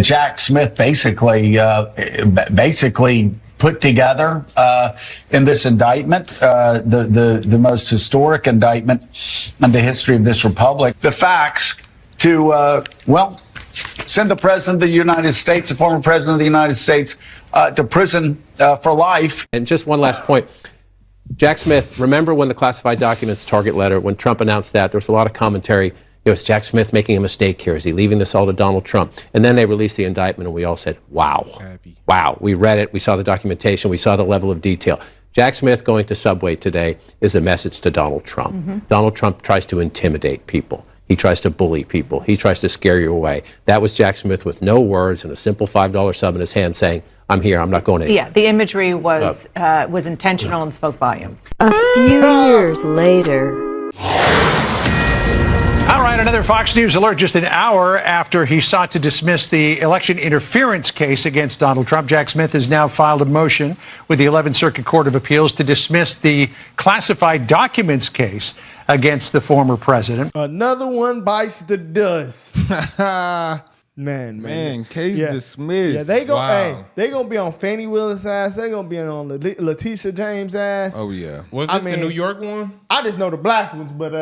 Jack Smith basically put together in this indictment, the most historic indictment in the history of this republic, the facts to, send the president of the United States, the former president of the United States, to prison for life. And just one last point. Jack Smith, remember when the classified documents target letter, when Trump announced that, there was a lot of commentary. Is Jack Smith making a mistake here? Is he leaving this all to Donald Trump? And then they released the indictment, and we all said, wow. Wow. We read it. We saw the documentation. We saw the level of detail. Jack Smith going to Subway today is a message to Donald Trump. Mm-hmm. Donald Trump tries to intimidate people. He tries to bully people. He tries to scare you away. That was Jack Smith with no words and a simple $5 sub in his hand saying, I'm here. I'm not going anywhere. Yeah, the imagery was intentional and spoke volumes. A few years later. All right, another Fox News alert just an hour after he sought to dismiss the election interference case against Donald Trump. Jack Smith has now filed a motion with the 11th Circuit Court of Appeals to dismiss the classified documents case against the former president. Another one bites the dust. Man, case dismissed. Yeah, they gonna be on Fannie Willis' ass. They gonna be on Letitia James' ass. Oh yeah. Was this the New York one? I just know the black ones, but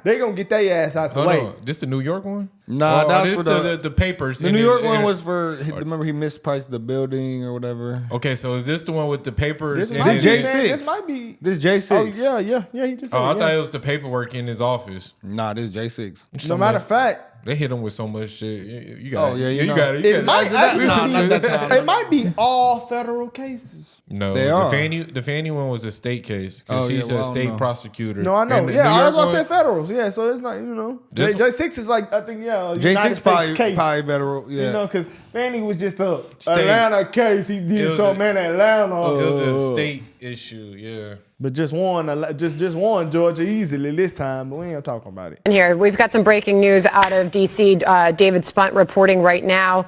they gonna get their ass out the way. No. This the New York one? Nah, that was for the papers. The New York one was for. Remember, he mispriced the building or whatever. Okay, so is this the one with the papers? This J6. This might be. This J6. Oh yeah. He just. I thought it was the paperwork in his office. Nah, this J6. No matter of fact. They hit him with so much shit. You got it. You got it. It might be all federal cases. No, they are. The Fannie one was a state case because he's a state prosecutor. No, I know. Yeah, I was gonna say federals. Yeah, so it's not. J6 is like I think J6 probably federal. Yeah, because Fannie was just a Atlanta case. He did something in Atlanta. It was a state issue. Yeah. But just won Georgia easily this time, but we ain't talking about it. And here, we've got some breaking news out of D.C. David Spunt reporting right now.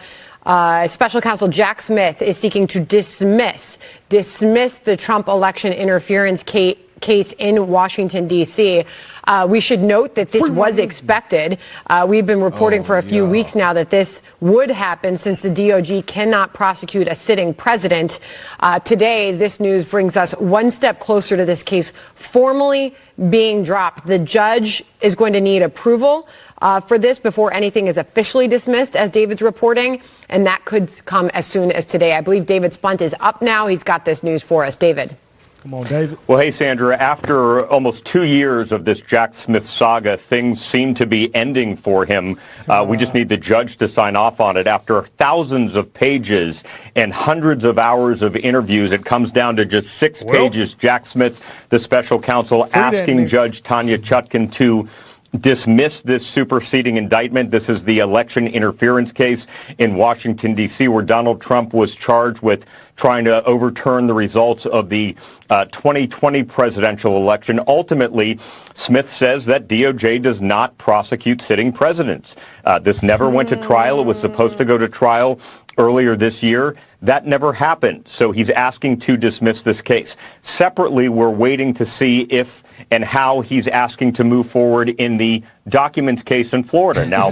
Special counsel Jack Smith is seeking to dismiss the Trump election interference case in Washington, D.C. We should note that this was expected. We've been reporting for a few weeks now that this would happen since the DOJ cannot prosecute a sitting president. Today, this news brings us one step closer to this case formally being dropped. The judge is going to need approval for this before anything is officially dismissed, as David's reporting, and that could come as soon as today. I believe David Spunt is up now. He's got this news for us. David. Come on, David. Well, hey, Sandra, after almost 2 years of this Jack Smith saga, things seem to be ending for him. We just need the judge to sign off on it. After thousands of pages and hundreds of hours of interviews, it comes down to just 6 pages. Jack Smith, the special counsel, asking Judge Tanya Chutkan to dismiss this superseding indictment. This is the election interference case in Washington, D.C., where Donald Trump was charged with trying to overturn the results of the 2020 presidential election. Ultimately, Smith says that DOJ does not prosecute sitting presidents. This never went to trial. It was supposed to go to trial earlier this year. That never happened. So he's asking to dismiss this case. Separately, we're waiting to see if and how he's asking to move forward in the documents case in Florida. Now,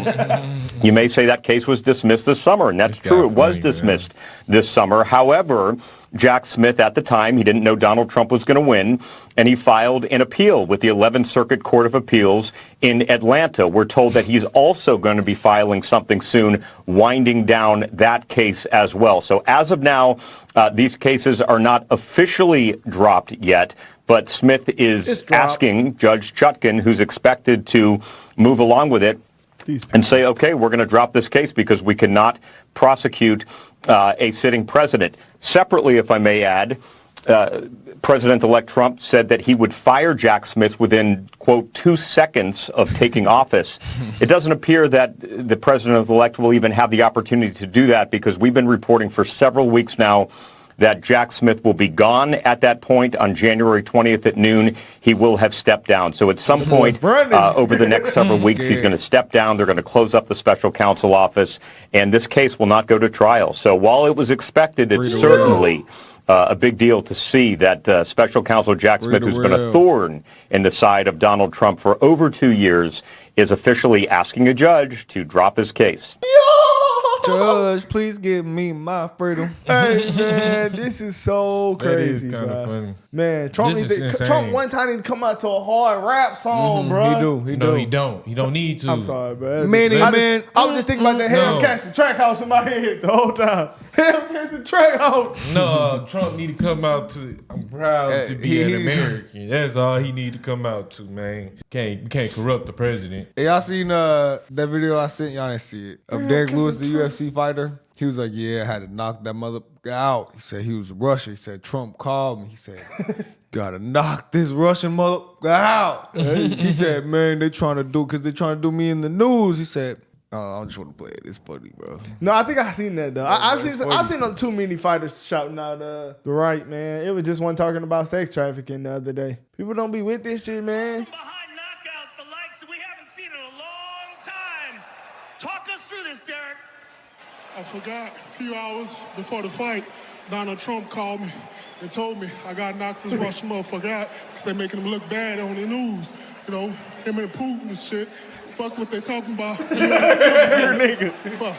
you may say that case was dismissed this summer, and that's true. It was dismissed this summer. However, Jack Smith, at the time, he didn't know Donald Trump was going to win, and he filed an appeal with the 11th Circuit Court of Appeals in Atlanta. We're told that he's also going to be filing something soon, winding down that case as well. So as of now, these cases are not officially dropped yet, but Smith is asking Judge Chutkan, who's expected to move along with it, and say, okay, we're going to drop this case because we cannot prosecute a sitting president. Separately, if I may add, President-elect Trump said that he would fire Jack Smith within, quote, 2 seconds of taking office. It doesn't appear that the president-elect will even have the opportunity to do that because we've been reporting for several weeks now that Jack Smith will be gone at that point on January 20th at noon. He will have stepped down. So at some point over the next several weeks, he's going to step down. They're going to close up the special counsel office, and this case will not go to trial. So while it was expected, it's certainly a big deal to see that special counsel Jack Smith, who's been a thorn in the side of Donald Trump for over 2 years, is officially asking a judge to drop his case. Judge, please give me my freedom. Hey man, this is so crazy. That is kind of funny. Man, Trump This needs is to, insane. Trump one time need to come out to a hard rap song, bro. He No, do. he don't. He don't need to. I'm sorry, bro. Man, I was just thinking about the No. Hellcats track house in my head the whole time. Hellcats track house. No, Trump need to come out to. I'm proud to be an American. That's all he need to come out to, man. Can't corrupt the president. Hey, y'all seen that video I sent? Y'all didn't see it. Of Derek Lewis, the UFC fighter. He was like, yeah, I had to knock that mother out. He said he was Russian. He said, Trump called me. He said, gotta knock this Russian mother out. He said, man, they trying to do me in the news. He said, oh, I just want to play it. It's funny, bro. No, I think I seen that though. I've seen too many fighters shouting out the right, man. It was just one talking about sex trafficking the other day. People don't be with this shit, man. Behind knockout, the likes we haven't seen in a long time. Talk us through this, Derek. I forgot a few hours before the fight, Donald Trump called me and told me I got knocked this Russian motherfucker out because they're making him look bad on the news. You know, him and Putin and shit. Fuck what they talking about. Your nigga. Fuck.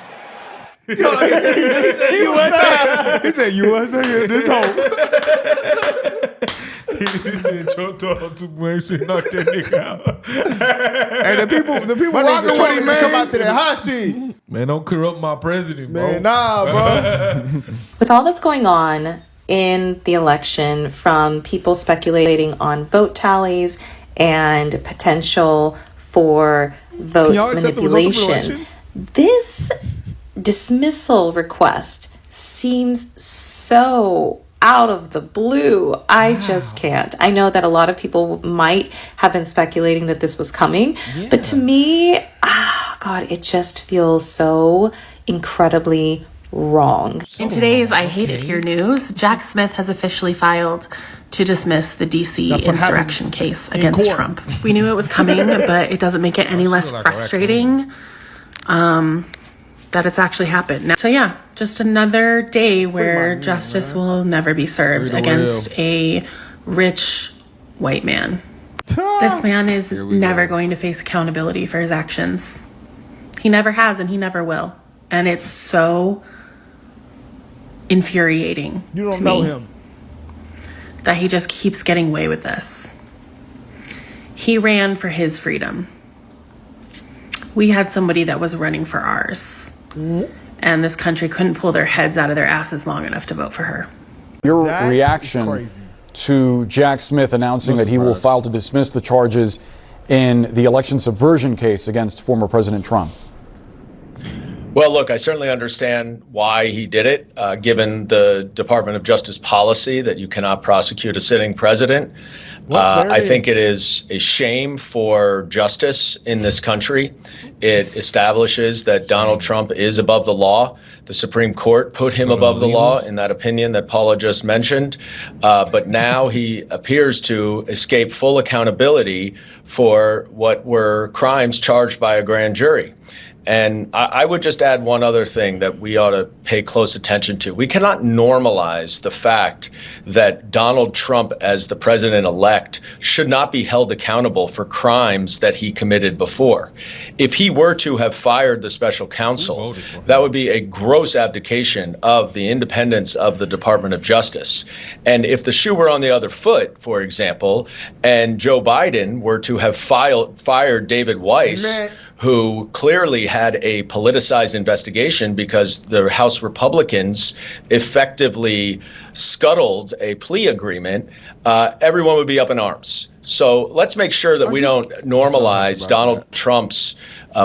He said USA in this hole. He said Trump told to make sure knock that nigga out. And the people rocking with him, man. Come out to that hot street. Man, don't corrupt my president, bro. Man, nah, bro. With all that's going on in the election, from people speculating on vote tallies and potential for vote manipulation, this dismissal request seems so out of the blue. I just can't. I know that a lot of people might have been speculating that this was coming, but to me, God, it just feels so incredibly wrong. In today's I Hate It Here news, Jack Smith has officially filed to dismiss the DC insurrection case against Trump. We knew it was coming, but it doesn't make it any less frustrating that it's actually happened. So yeah, just another day where justice will never be served against a rich white man. This man is never going to face accountability for his actions. He never has and he never will. And it's so infuriating to me that he just keeps getting away with this. He ran for his freedom. We had somebody that was running for ours. And this country couldn't pull their heads out of their asses long enough to vote for her. Your reaction to Jack Smith announcing that he will file to dismiss the charges in the election subversion case against former President Trump? Well, look, I certainly understand why he did it, given the Department of Justice policy that you cannot prosecute a sitting president. I think it is a shame for justice in this country. It establishes that Donald Trump is above the law. The Supreme Court put him above the law in that opinion that Paula just mentioned. But now he appears to escape full accountability for what were crimes charged by a grand jury. And I would just add one other thing that we ought to pay close attention to. We cannot normalize the fact that Donald Trump, as the president-elect, should not be held accountable for crimes that he committed before. If he were to have fired the special counsel, that would be a gross abdication of the independence of the Department of Justice. And if the shoe were on the other foot, for example, and Joe Biden were to have fired David Weiss, who clearly had a politicized investigation because the House Republicans effectively scuttled a plea agreement, everyone would be up in arms. So let's make sure that we don't normalize Donald Trump's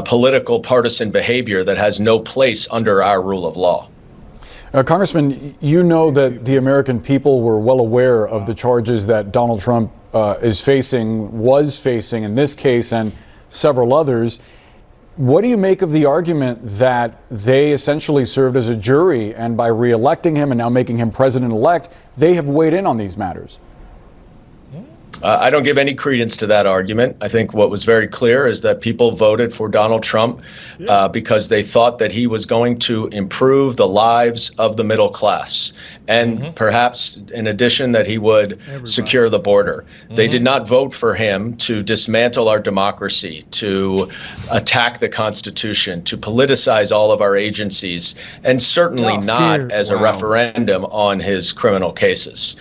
political partisan behavior that has no place under our rule of law. Congressman, you know that the American people were well aware of the charges that Donald Trump was facing in this case and several others. What do you make of the argument that they essentially served as a jury, and by re-electing him and now making him president-elect, they have weighed in on these matters? I don't give any credence to that argument. I think what was very clear is that people voted for Donald Trump because they thought that he was going to improve the lives of the middle class. And perhaps, in addition, that he would secure the border. They did not vote for him to dismantle our democracy, to attack the Constitution, to politicize all of our agencies, and certainly not as a referendum on his criminal cases.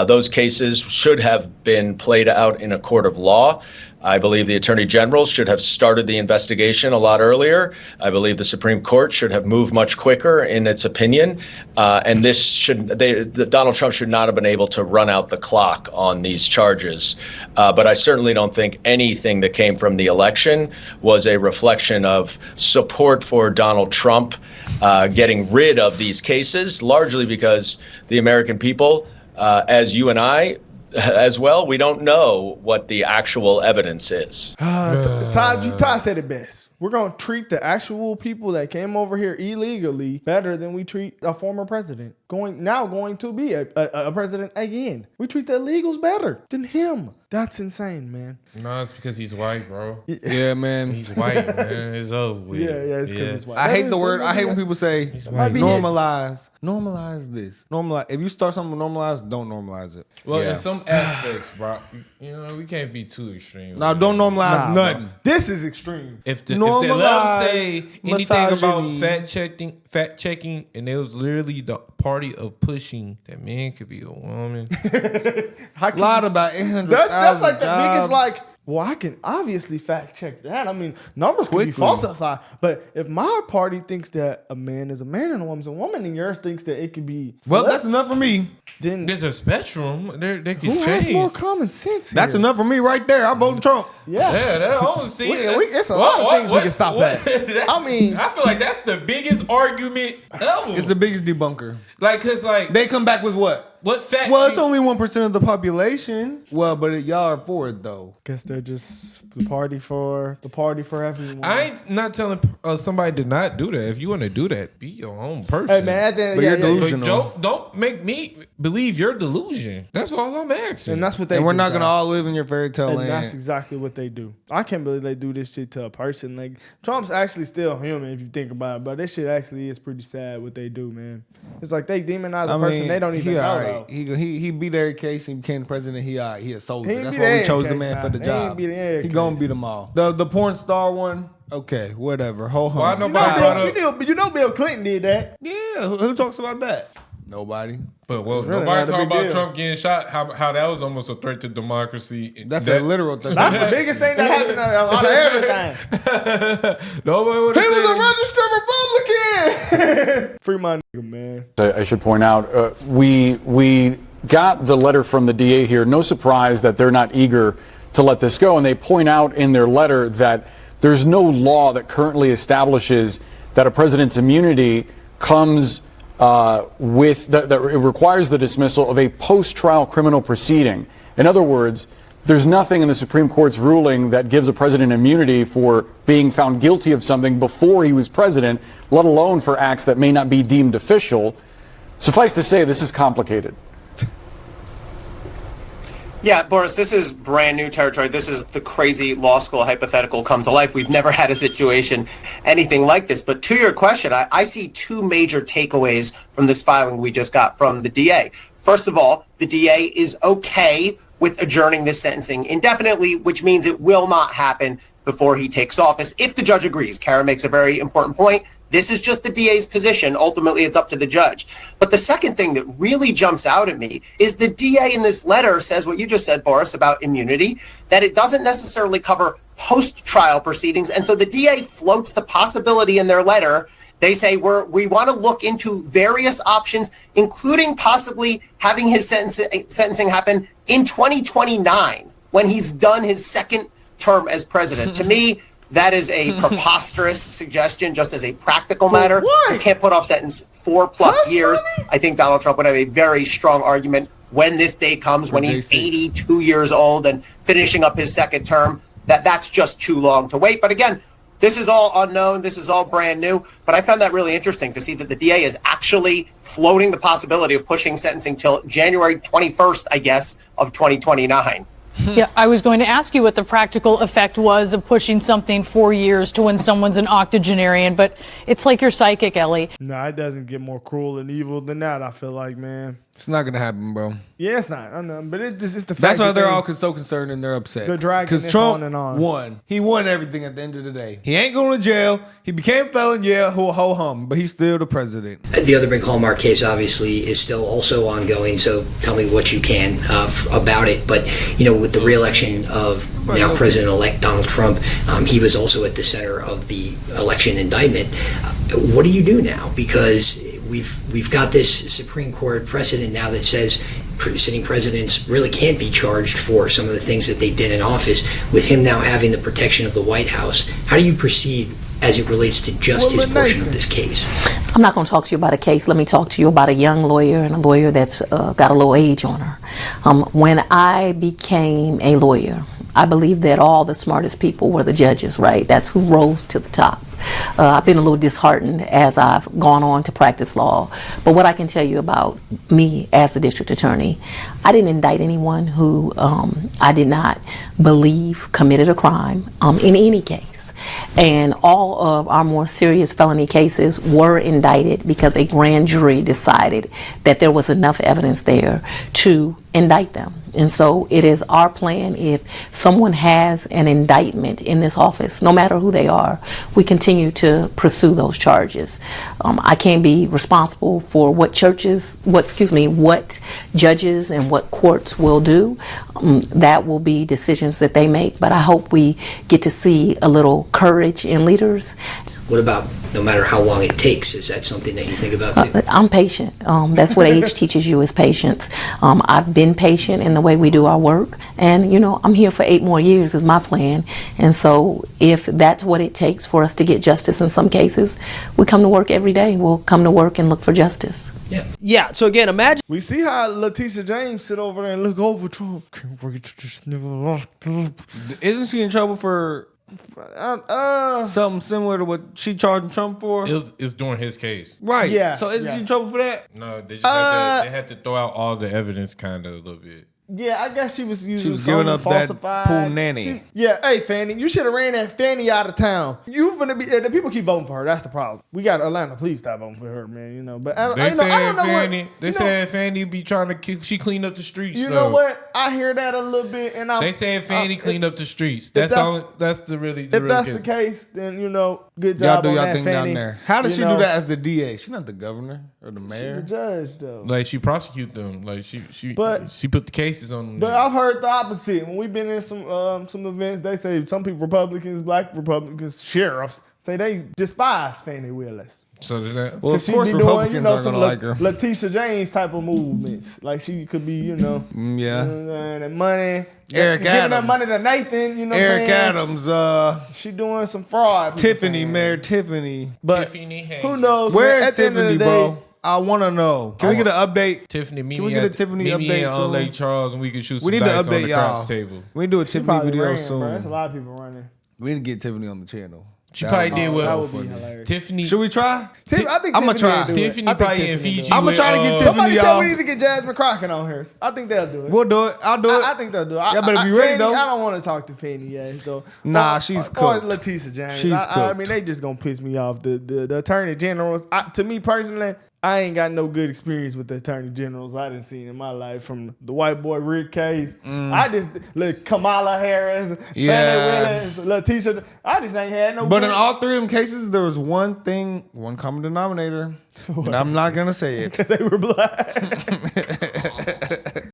Those cases should have been played out in a court of law. I believe the Attorney General should have started the investigation a lot earlier. I believe the Supreme Court should have moved much quicker in its opinion. And Donald Trump should not have been able to run out the clock on these charges. But I certainly don't think anything that came from the election was a reflection of support for Donald Trump getting rid of these cases, largely because the American people, as you and I, as well, we don't know what the actual evidence is. Todd said it best. We're going to treat the actual people that came over here illegally better than we treat a former president going to be a president again. We treat the illegals better than him. That's insane, man. No, it's because he's white, bro. Yeah, man. He's white, man. It's over with. Yeah, it's because he's white. I hate the word. I hate when people say normalize. Normalize this. Normalize. If you start something to normalize, don't normalize it. Well, in some aspects, bro, we can't be too extreme. No, don't normalize nothing. Bro. This is extreme. If the left say anything about fact checking, and it was literally the party of pushing that man could be a woman. Lied about 800,000. That's like the biggest well, I can obviously fact check that. I mean, numbers can be falsified. But if my party thinks that a man is a man and a woman's a woman, and yours thinks that it could be well, that's enough for me. Then there's a spectrum. They can who change. has more common sense here? That's enough for me right there. I'm voting Trump. Yeah, that I don't see. It's a lot of things we can stop at. I mean, I feel like that's the biggest argument ever. It's the biggest debunker. Cause they come back with what? What facts? Well, it's only 1% of the population. Well, but y'all are for it though. Guess they're just the party for everyone. I ain't not telling somebody to not do that. If you want to do that, be your own person. Hey man, you're delusional. Don't make me believe your delusion. That's all I'm asking. And that's what they. And do, we're not gonna guys. all live in your fairy tale land. That's exactly what they do. I can't believe they do this shit to a person. Like Trump's actually still human if you think about it, but this shit actually is pretty sad what they do, man. It's like they demonize a person they don't even know. Right. He beat every case and became the president. He a soldier. He That's beat why we every chose the case man now. for the He job. ain't beat every He case. gonna beat them all. The porn star one. Okay, whatever. Hold on. Why nobody You know Bill Clinton did that. Yeah, who talks about that? Nobody. But really nobody talk about deal. Trump getting shot. How that was almost a threat to democracy. That's a literal thing. That's the biggest thing that happened out of everything. Nobody would He have was said a registered Republican. Free my nigga, man. I should point out, we got the letter from the DA here. No surprise that they're not eager to let this go. And they point out in their letter that there's no law that currently establishes that a president's immunity comes that it requires the dismissal of a post-trial criminal proceeding. In other words, there's nothing in the Supreme Court's ruling that gives a president immunity for being found guilty of something before he was president, let alone for acts that may not be deemed official. Suffice to say, this is complicated. Yeah, Boris, this is brand new territory. This is the crazy law school hypothetical come to life. We've never had a situation, anything like this. But to your question, I see two major takeaways from this filing we just got from the DA. First of all, the DA is okay with adjourning this sentencing indefinitely, which means it will not happen before he takes office. If the judge agrees, Kara makes a very important point. This is just the DA's position. Ultimately, it's up to the judge. But the second thing that really jumps out at me is the DA in this letter says what you just said, Boris, about immunity, that it doesn't necessarily cover post-trial proceedings. And so the DA floats the possibility in their letter. They say we want to look into various options, including possibly having his sentencing happen in 2029 when he's done his second term as president. To me, that is a preposterous suggestion, just as a practical matter. You can't put off sentence 4+ years. I think Donald Trump would have a very strong argument when this day comes, when he's 82 years old and finishing up his second term, that's just too long to wait. But again, this is all unknown. This is all brand new. But I found that really interesting to see that the DA is actually floating the possibility of pushing sentencing till January 21st, I guess, of 2029. Yeah, I was going to ask you what the practical effect was of pushing something 4 years to when someone's an octogenarian, but it's like you're psychic, Ellie. Nah, it doesn't get more cruel and evil than that, I feel like, man. It's not gonna happen, bro. Yeah, it's not. I know, but it's the fact That's why that they're all so concerned and they're upset. They're dragging because this Trump on and on. won. He won everything at the end of the day. He ain't going to jail. He became felon, yeah, ho hum, but he's still the president. The other big Hallmark case, obviously, is still also ongoing. So tell me what you can about it. But with the reelection of now President-elect Donald Trump, he was also at the center of the election indictment. What do you do now? Because we've got this Supreme Court precedent now that says sitting presidents really can't be charged for some of the things that they did in office. With him now having the protection of the White House, how do you proceed as it relates to just his portion of this case? I'm not going to talk to you about a case. Let me talk to you about a young lawyer and a lawyer that's got a little age on her. When I became a lawyer, I believe that all the smartest people were the judges, right? That's who rose to the top. I've been a little disheartened as I've gone on to practice law. But what I can tell you about me as a district attorney, I didn't indict anyone who I did not believe committed a crime in any case. And all of our more serious felony cases were indicted because a grand jury decided that there was enough evidence there to indict them. And so it is our plan, if someone has an indictment in this office, no matter who they are, we continue to pursue those charges. I can't be responsible for what judges and what courts will do. That will be decisions that they make, but I hope we get to see a little courage in leaders. What about no matter how long it takes? Is that something that you think about too? I'm patient. That's what age teaches you, is patience. I've been patient in the way we do our work, and I'm here for 8 more years is my plan. And so if that's what it takes for us to get justice in some cases, we come to work every day. We'll come to work and look for justice. Yeah. So again, imagine we see how Letitia James sit over there and look over Trump. Can't wait to just never lost. Isn't she in trouble for something similar to what she charged Trump for? It's during his case. Right. Yeah. So isn't she in trouble for that? No, they just had to throw out all the evidence kind of a little bit. Yeah, I guess she was using giving up falsified. that pool nanny. Hey Fannie, you should have ran that Fannie out of town. You finna be. The people keep voting for her. That's the problem. We got Atlanta. Please stop voting for her, man. But I don't know Fannie. what, They said Fannie be trying to. She cleaned up the streets. You know what? I hear that a little bit, and they said Fannie cleaned up the streets. If that's the case, then good job y'all do on y'all that, thing Fannie. down there. How does she do that as the DA? She's not the governor or the mayor. She's a judge, though. Like she prosecute them. Like she put the cases on them. But I've heard the opposite. When we've been in some events, they say some people, Republicans, black Republicans, sheriffs, say they despise Fannie Willis. So does that? Well, of course, Republicans aren't gonna like her. Letitia James type of movements, like she could be, yeah, and money. Eric giving Adams. that money to Nathan, Eric Adams. She doing some fraud. Tiffany, Mayor Tiffany. But who knows? Where man, is Tiffany, bro? I want to know. Can we get an update? Tiffany, can we get a Tiffany update on Lake Charles, and we can shoot some we need to dice update on the y'all. craps table. We need to do a Tiffany video soon. Bro. There's a lot of people running. We need to get Tiffany on the channel. She probably did well. That would be hilarious. Tiffany. Should we try? I think I'm gonna try. Tiffany probably in Fiji. I'm gonna try to get Tiffany, Somebody y'all. tell me we need to get Jasmine Crockett on here. I think they'll do it. We'll do it. I'll do it. I think they'll do it. Y'all better be ready, Fannie, though. I don't want to talk to Fannie yet, though. Nah, she's cooked. Or Letitia James. She's I cooked. mean, they just gonna piss me off. The attorney generals. To me personally, I ain't got no good experience with the attorney generals I done seen in my life, from the white boy Rick case. I just look Kamala Harris, Fannie Willis, Letitia. I just ain't had no. But good. in all 3 of them cases, there was one common denominator, and I'm not gonna say it. They were black.